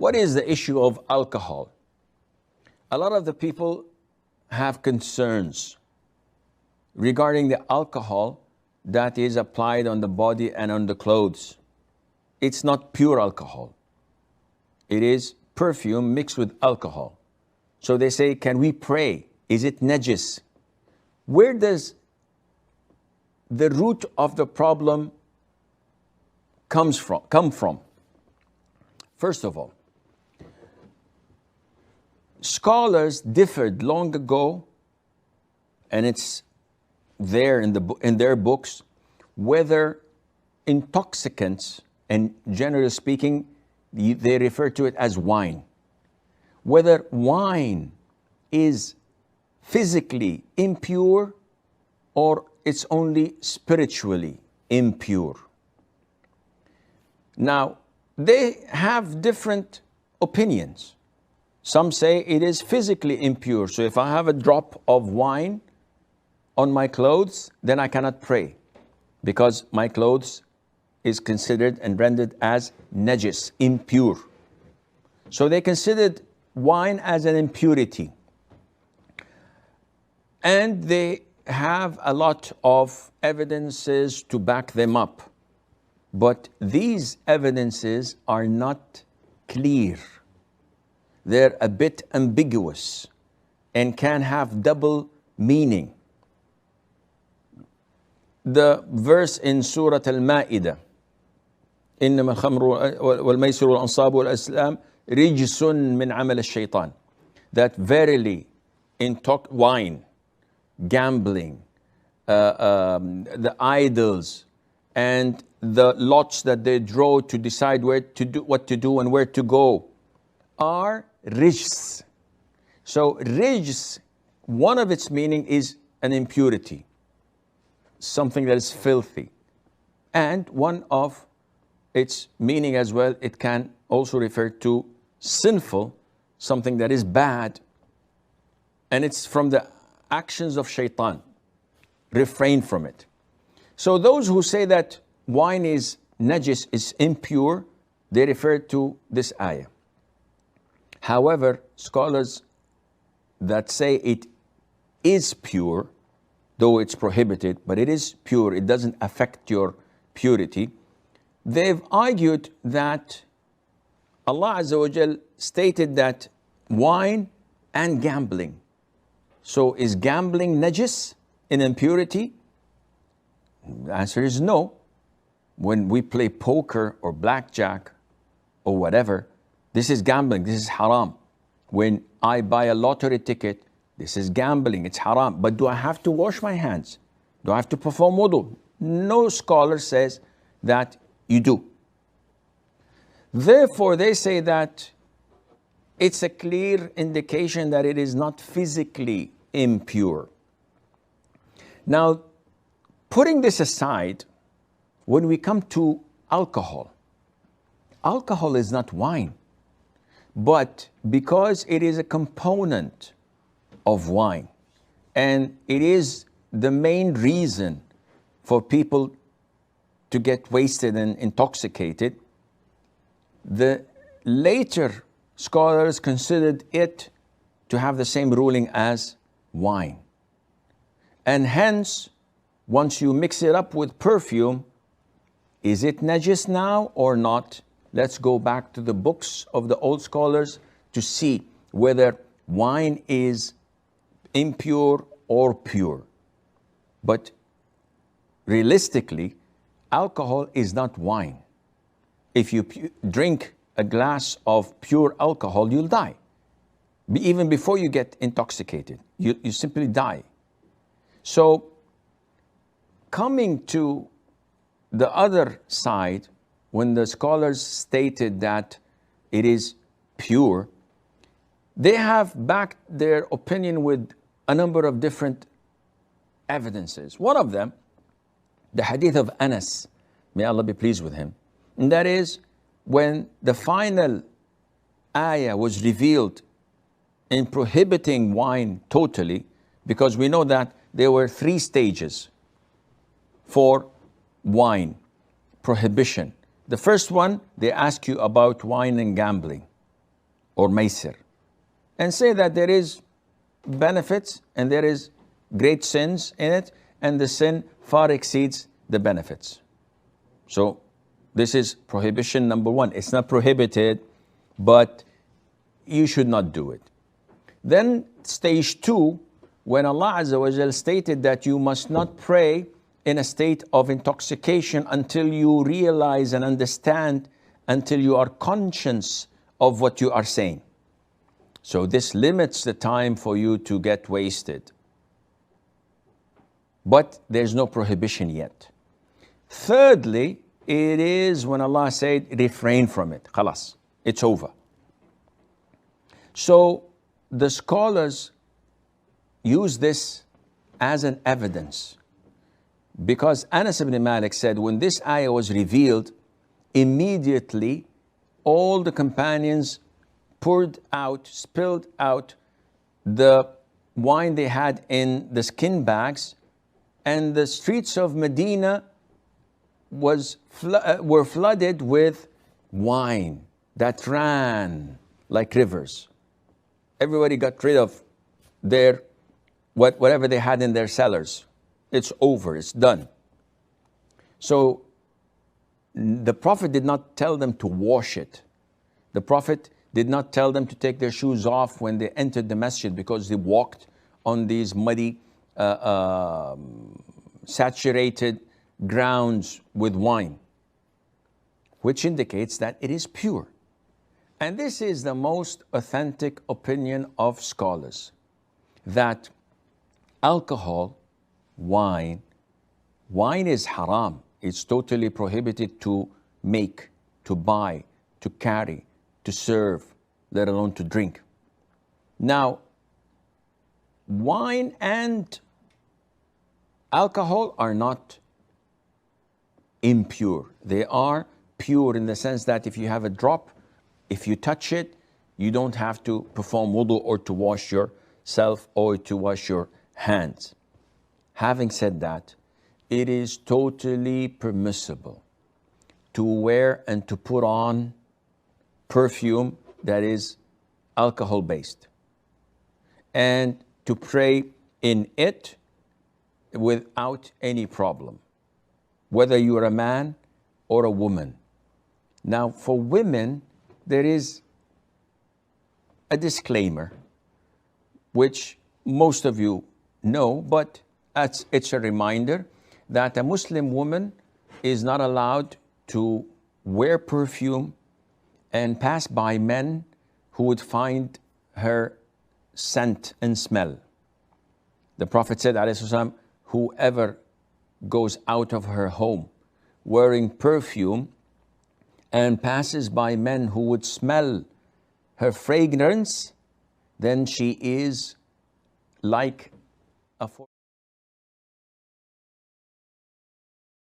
What is the issue of alcohol? A lot of the people have concerns regarding the alcohol that is applied on the body and on the clothes. It's not pure alcohol. It is perfume mixed with alcohol. So they say, can we pray? Is it najis? Where does the root of the problem come from? First of all, scholars differed long ago, and it's there in their books, whether intoxicants, and generally speaking, they refer to it as wine, whether wine is physically impure or it's only spiritually impure. Now, they have different opinions. Some say it is physically impure. So if I have a drop of wine on my clothes, then I cannot pray because my clothes is considered and rendered as najis, impure. So they considered wine as an impurity. And they have a lot of evidences to back them up. But these evidences are not clear. They're a bit ambiguous and can have double meaning. The verse in Surah Al-Ma'idah, إنما الخمر والميسر والأنصاب والأزلام رجس من عمل الشيطان, that verily wine, gambling, the idols, and the lots that they draw to decide what to do and where to go are rijs. So rijs, one of its meaning is an impurity, something that is filthy. And one of its meaning as well, it can also refer to sinful, something that is bad. And it's from the actions of shaitan. Refrain from it. So those who say that wine is najis, is impure, they refer to this ayah. However, scholars that say it is pure, though it's prohibited, but it is pure, it doesn't affect your purity, they've argued that Allah Azza wa Jal stated that wine and gambling. So is gambling najis, in impurity? The answer is no. When we play poker or blackjack or whatever, this is gambling, this is haram. When I buy a lottery ticket, this is gambling, it's haram. But do I have to wash my hands? Do I have to perform wudu? No scholar says that you do. Therefore, they say that it's a clear indication that it is not physically impure. Now, putting this aside, when we come to alcohol, alcohol is not wine, but because it is a component of wine, and it is the main reason for people to get wasted and intoxicated, the later scholars considered it to have the same ruling as wine. And hence, once you mix it up with perfume, is it najis now or not? Let's go back to the books of the old scholars to see whether wine is impure or pure. But realistically, alcohol is not wine. If you drink a glass of pure alcohol, you'll die. Even before you get intoxicated, you simply die. So, coming to the other side, when the scholars stated that it is pure, they have backed their opinion with a number of different evidences. One of them, the hadith of Anas, may Allah be pleased with him, and that is when the final ayah was revealed in prohibiting wine totally, because we know that there were 3 stages for wine prohibition. The first one, they ask you about wine and gambling. or maisir, and say that there is benefits and there is great sins in it, and the sin far exceeds the benefits. So this is prohibition number one. It's not prohibited, but you should not do it. Then stage two, when Allah Azza wa Jal stated that you must not pray in a state of intoxication until you realize and understand, until you are conscious of what you are saying. So this limits the time for you to get wasted. But there's no prohibition yet. Thirdly, it is when Allah said, refrain from it. Khalas, it's over. So the scholars use this as an evidence, because Anas ibn Malik said when this ayah was revealed, immediately all the companions spilled out the wine they had in the skin bags, and the streets of Medina were flooded with wine that ran like rivers. Everybody got rid of their whatever they had in their cellars. It's over, it's done. So the Prophet did not tell them to wash it. The Prophet did not tell them to take their shoes off when they entered the masjid, because they walked on these muddy, saturated grounds with wine, which indicates that it is pure. And this is the most authentic opinion of scholars, that alcohol, wine is haram. It's totally prohibited to make, to buy, to carry, to serve, let alone to drink. Now, wine and alcohol are not impure. They are pure in the sense that if you have a drop, if you touch it, you don't have to perform wudu or to wash yourself or to wash your hands. Having said that, it is totally permissible to wear and to put on perfume that is alcohol based, and to pray in it without any problem, whether you are a man or a woman. Now, for women, there is a disclaimer, which most of you know, but it's a reminder that a Muslim woman is not allowed to wear perfume and pass by men who would find her scent and smell. The Prophet said, ﷺ, whoever goes out of her home wearing perfume and passes by men who would smell her fragrance, then she is like a